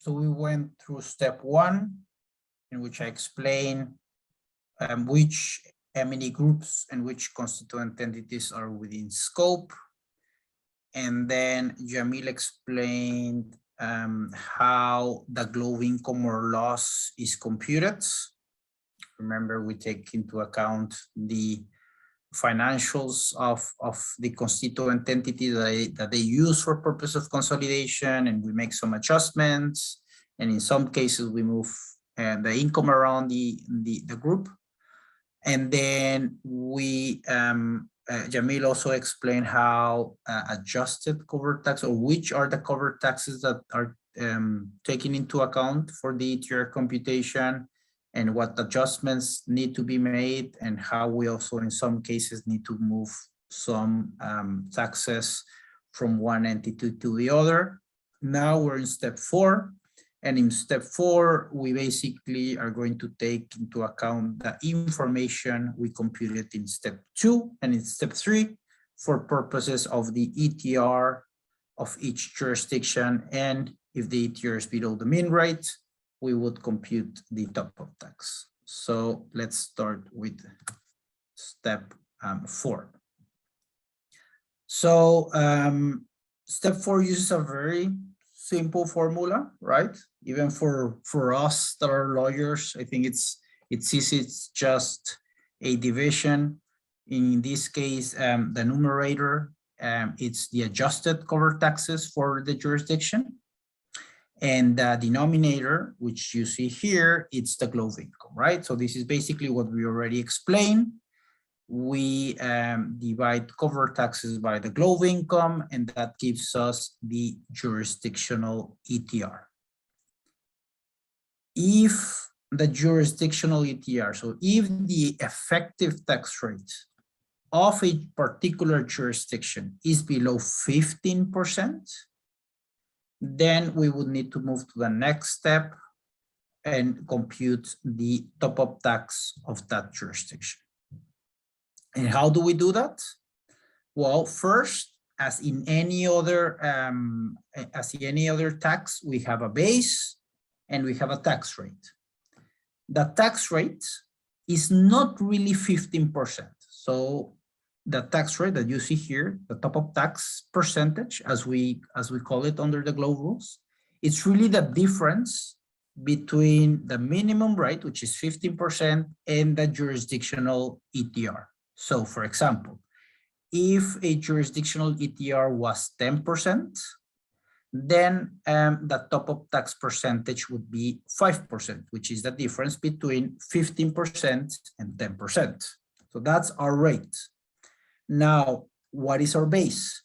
So we went through step 1, in which I explained which M&E groups and which constituent entities are within scope. And then Jamil explained how the global income or loss is computed. Remember, we take into account the financials of the constituent entity that they use for purpose of consolidation, and we make some adjustments. And in some cases, we move the income around the group. And then we, Jamil also explained how adjusted cover tax, or which are the cover taxes that are taken into account for the ETR computation, and what adjustments need to be made, and how we also in some cases need to move some taxes from one entity to the other. Now we're in step 4. And in step 4, we basically are going to take into account the information we computed in step 2 and in step 3 for purposes of the ETR of each jurisdiction. And if the ETR is below the mean rate, we would compute the top-up tax. So let's start with step 4. So step 4 uses a very simple formula, right? Even for us that are lawyers, I think it's easy. It's just a division. In this case, the numerator, it's the adjusted cover taxes for the jurisdiction. And the denominator, which you see here, it's the global income, right? So this is basically what we already explained. We divide cover taxes by the global income, and that gives us the jurisdictional ETR. If the jurisdictional ETR, so if the effective tax rate of a particular jurisdiction is below 15%, then we would need to move to the next step and compute the top-up tax of that jurisdiction. And how do we do that? Well, first, as in any other tax, we have a base and we have a tax rate. The tax rate is not really 15%. So the tax rate that you see here, the top-up tax percentage, as we call it under the GloBE rules, it's really the difference between the minimum rate, which is 15%, and the jurisdictional ETR. So for example, if a jurisdictional ETR was 10%, then the top-up tax percentage would be 5%, which is the difference between 15% and 10%. So that's our rate. Now, what is our base?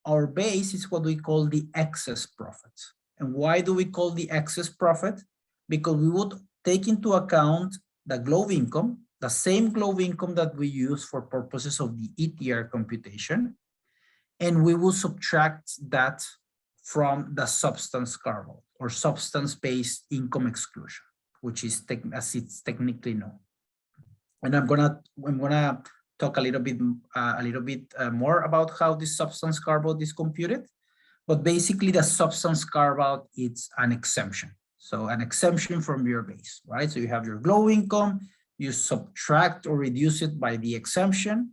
Our base is what we call the excess profit. And why do we call the excess profit? Because we would take into account the global income, the same global income that we use for purposes of the ETR computation, and we will subtract that from the substance carve-out or substance-based income exclusion, which is as it's technically known. And I'm gonna talk a little bit more about how this substance carve-out is computed. But basically, the substance carve-out is an exemption. So an exemption from your base, right? So you have your global income, you subtract or reduce it by the exemption,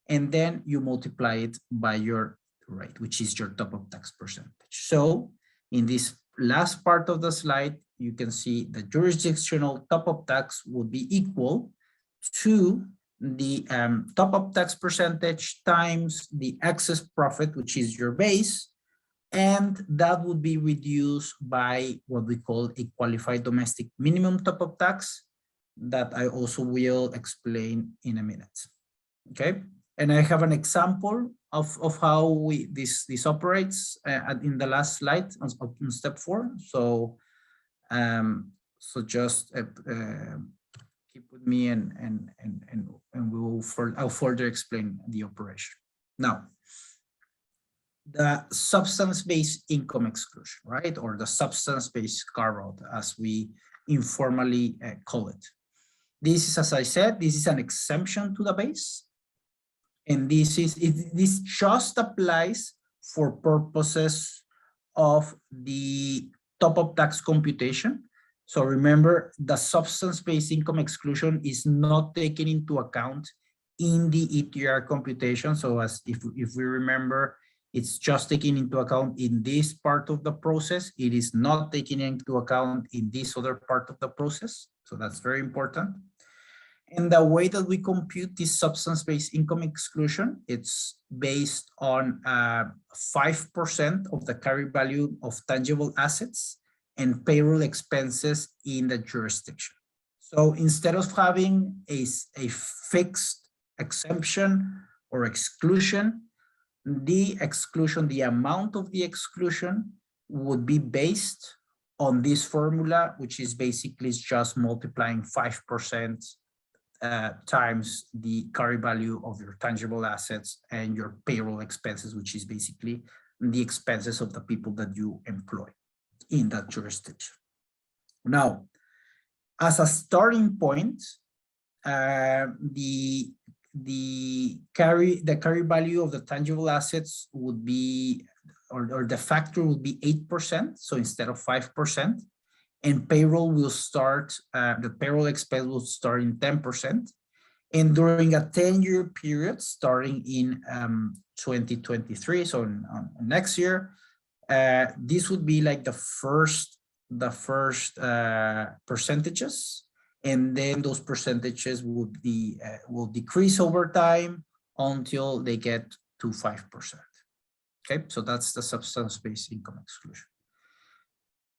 and then you multiply it by your rate, which is your top-up tax percentage. So in this last part of the slide, you can see the jurisdictional top-up tax would be equal to the top-up tax percentage times the excess profit, which is your base, and that would be reduced by what we call a qualified domestic minimum top-up tax that I also will explain in a minute. Okay, and I have an example of how this operates in the last slide on step 4. So so just keep with me and I'll further explain the operation. Now, the substance-based income exclusion, right? Or the substance-based carve-out, as we informally call it. This is, as I said, this is an exemption to the base. And this just applies for purposes of the top-up tax computation. So remember, the substance-based income exclusion is not taken into account in the ETR computation. So as if we remember, it's just taken into account in this part of the process. It is not taken into account in this other part of the process. So that's very important. And the way that we compute this substance-based income exclusion, it's based on 5% of the carry value of tangible assets and payroll expenses in the jurisdiction. So instead of having a fixed exemption or exclusion, the amount of the exclusion would be based on this formula, which is basically just multiplying 5% times the carry value of your tangible assets and your payroll expenses, which is basically the expenses of the people that you employ in that jurisdiction. Now, as a starting point, the carry value of the tangible assets would be, or the factor would be 8%. So instead of 5%, and payroll will start, the payroll expense will start in 10%. And during a 10-year period, starting in 2023, so next year, this would be like the first percentages, and then those percentages would be will decrease over time until they get to 5%. Okay, so that's the substance-based income exclusion.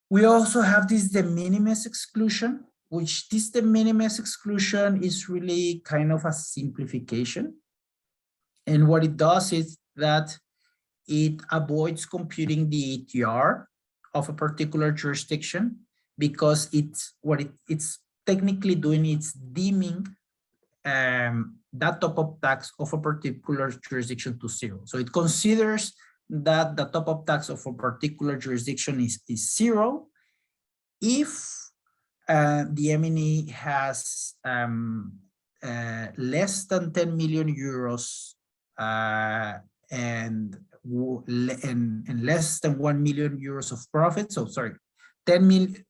We also have this de minimis exclusion, which this de minimis exclusion is really kind of a simplification. And what it does is that it avoids computing the ETR of a particular jurisdiction, because it's technically doing, it's deeming that top-up tax of a particular jurisdiction to 0. So it considers that the top-up tax of a particular jurisdiction is 0 if the M&E has less than 10 million euros and less than 1 million euros of profit. So sorry,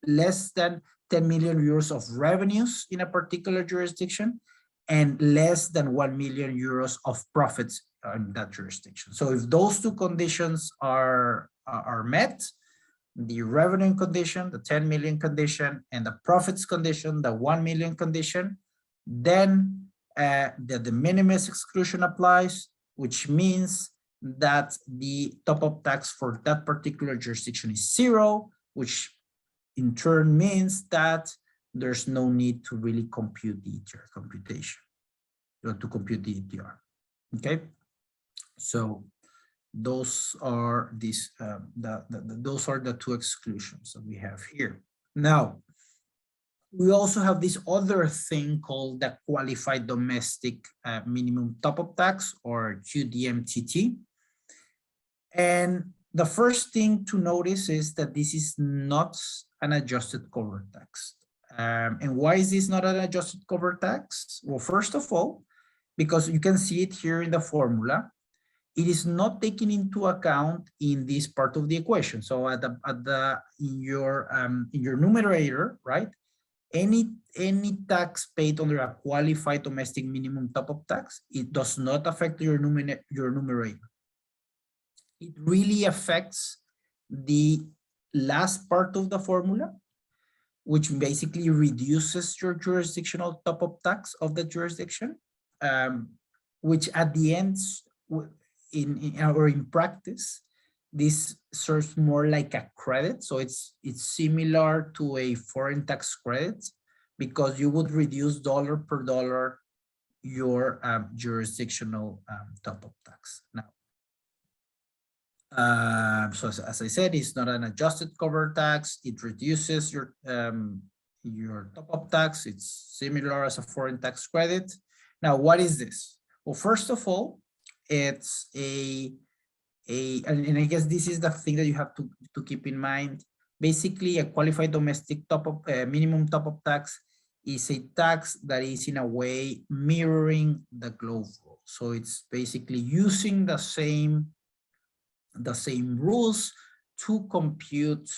less than 10 million euros of revenues in a particular jurisdiction, and less than 1 million euros of profits in that jurisdiction. So if those two conditions are met, the revenue condition, the 10 million condition, and the profits condition, the 1 million condition, then the de minimis exclusion applies, which means that the top-up tax for that particular jurisdiction is 0, which in turn means that there's no need to really compute the ETR computation, or to compute the ETR. Okay, so those are those are the two exclusions that we have here. Now, we also have this other thing called the qualified domestic minimum top-up tax, or QDMTT. And the first thing to notice is that this is not an adjusted cover tax. And why is this not an adjusted cover tax? Well, first of all, because you can see it here in the formula, it is not taken into account in this part of the equation. So in your numerator, right? Any tax paid under a qualified domestic minimum top-up tax, it does not affect your numerator. It really affects the last part of the formula, which basically reduces your jurisdictional top-up tax of the jurisdiction, which at the end, in practice, this serves more like a credit. So it's similar to a foreign tax credit, because you would reduce dollar per dollar your jurisdictional top-up tax. Now, so as I said, it's not an adjusted cover tax. It reduces your top-up tax. It's similar as a foreign tax credit. Now, what is this? Well, first of all, it's and I guess this is the thing that you have to keep in mind. Basically, a qualified domestic top-up minimum top-up tax is a tax that is in a way mirroring the GloBE rule. So it's basically using the same rules to compute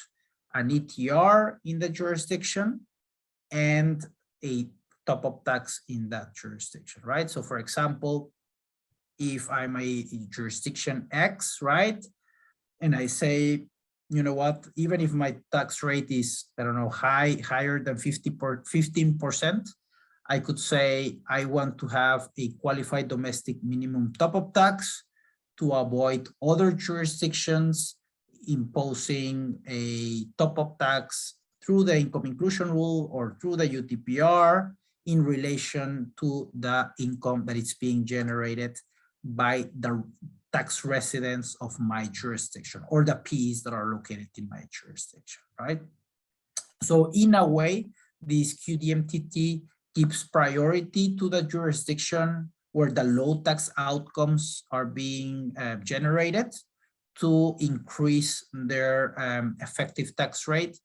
an ETR in the jurisdiction and a top-up tax in that jurisdiction, right? So for example, if I'm a jurisdiction X, right, and I say, you know what, even if my tax rate is, I don't know, higher than 15%, I could say I want to have a qualified domestic minimum top-up tax to avoid other jurisdictions imposing a top-up tax through the income inclusion rule or through the UTPR in relation to the income that is being generated by the tax residents of my jurisdiction or the Ps that are located in my jurisdiction, right? So in a way, this QDMTT gives priority to the jurisdiction where the low tax outcomes are being generated to increase their effective tax rate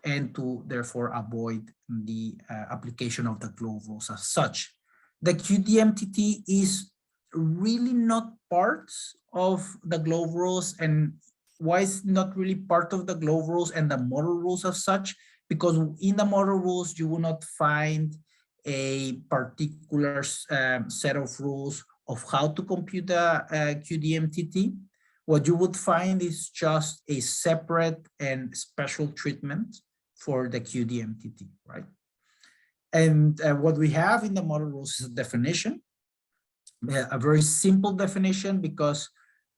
and to therefore avoid the application of the GloVe rules as such. The QDMTT is really not part of the GloVe rules. And why is not really part of the GloVe rules and the model rules as such? Because in the model rules, you will not find a particular set of rules of how to compute the QDMTT. What you would find is just a separate and special treatment for the QDMTT, right? And what we have in the model rules is a definition, a very simple definition, because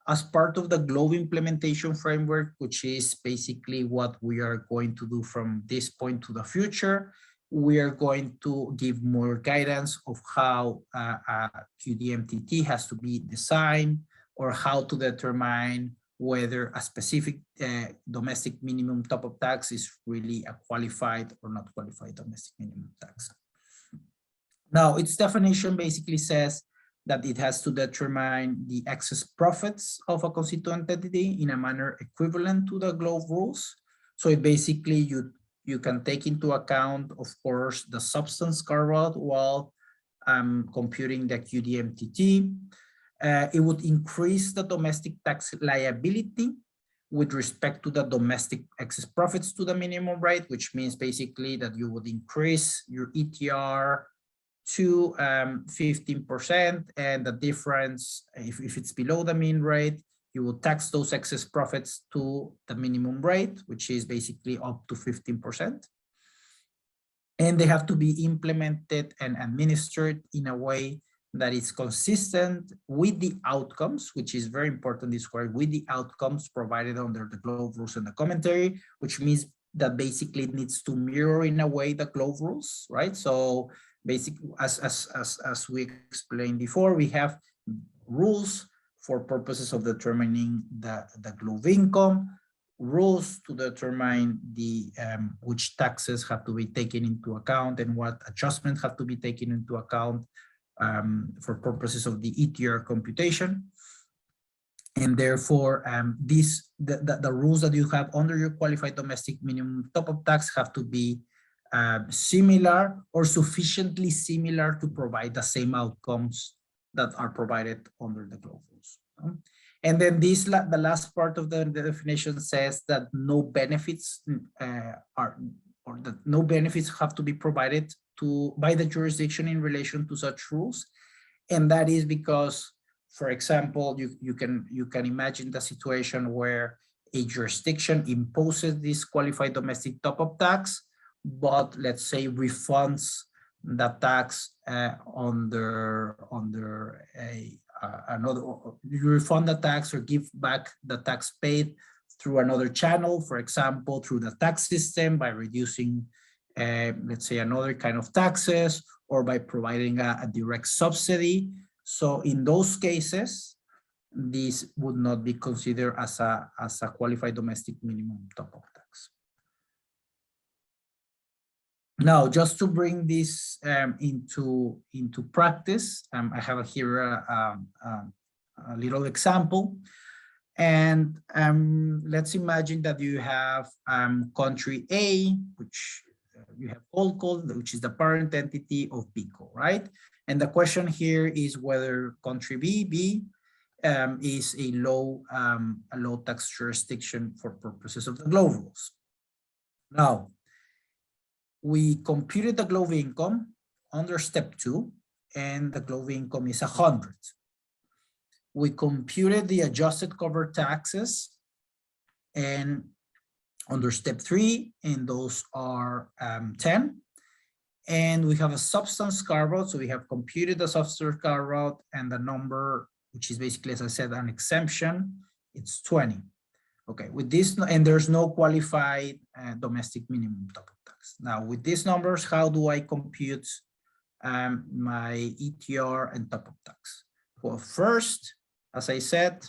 as part of the GloVe implementation framework, which is basically what we are going to do from this point to the future, we are going to give more guidance of how QDMTT has to be designed or how to determine whether a specific domestic minimum top-up tax is really a qualified or not qualified domestic minimum tax. Now, its definition basically says that it has to determine the excess profits of a constituent entity in a manner equivalent to the GloVe rules. So it basically, you can take into account, of course, the substance carve-out while computing the QDMTT. It would increase the domestic tax liability with respect to the domestic excess profits to the minimum rate, which means basically that you would increase your ETR to 15%, and the difference, if it's below the mean rate, you will tax those excess profits to the minimum rate, which is basically up to 15%. And they have to be implemented and administered in a way that is consistent with the outcomes, which is very important, this word, with the outcomes provided under the GloVe rules and the commentary, which means that basically it needs to mirror in a way the GloVe rules, right? So basically, as we explained before, we have rules for purposes of determining the GloVe income, rules to determine the which taxes have to be taken into account and what adjustments have to be taken into account for purposes of the ETR computation. And therefore, the rules that you have under your qualified domestic minimum top-up tax have to be similar or sufficiently similar to provide the same outcomes that are provided under the GloVe rules. And then the last part of the definition says that no benefits no benefits have to be provided by the jurisdiction in relation to such rules. And that is because, for example, you can imagine the situation where a jurisdiction imposes this qualified domestic top-up tax, but let's say refunds the tax under another, you refund the tax or give back the tax paid through another channel, for example, through the tax system by reducing, let's say, another kind of taxes or by providing a direct subsidy. So in those cases, this would not be considered as a qualified domestic minimum top-up tax. Now, just to bring this into practice, I have here a little example. And let's imagine that you have country A, which you have Colco, which is the parent entity of BICO, right? And the question here is whether country B is a low tax jurisdiction for purposes of the GloVe rules. Now, we computed the global income under step 2, and the global income is 100. We computed the adjusted covered taxes and under step 3, and those are 10. And we have a substance carve-out, so we have computed the substance carve-out, and the number, which is basically, as I said, an exemption, it's 20. Okay, with this, and there's no qualified domestic minimum top-up tax. Now, with these numbers, how do I compute my ETR and top-up tax? Well, first, as I said,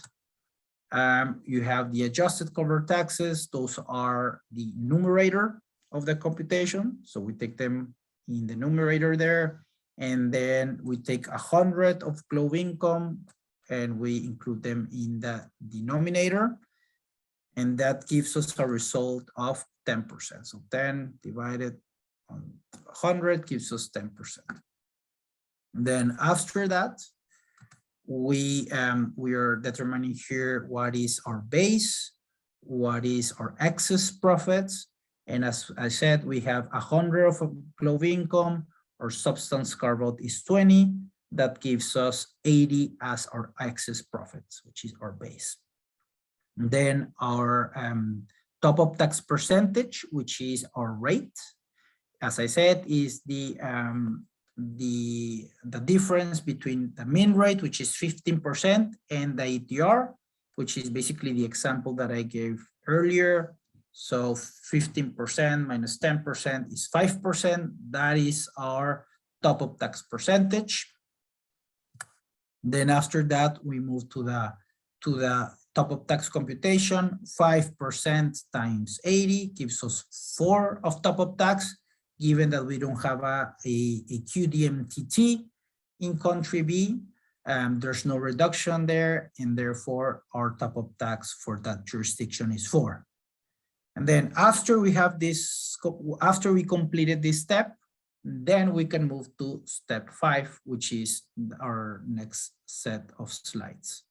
you have the adjusted covered taxes. Those are the numerator of the computation. So we take them in the numerator there, and then we take 100 of global income and we include them in the denominator. And that gives us a result of 10%. So 10 divided on 100 gives us 10%. Then after that, we are determining here what is our base, what is our excess profits. And as I said, we have 100 of global income, our substance carve-out is 20. That gives us 80 as our excess profits, which is our base. And then our top-up tax percentage, which is our rate, as I said, is the difference between the mean rate, which is 15%, and the ETR, which is basically the example that I gave earlier. So 15% minus 10% is 5%. That is our top-up tax percentage. Then after that, we move to the top-up tax computation. 5% times 80 gives us 4 of top-up tax, given that we don't have a QDMTT in country B. There's no reduction there, and therefore our top-up tax for that jurisdiction is 4. And then after we have this, after we completed this step, then we can move to step 5, which is our next set of slides.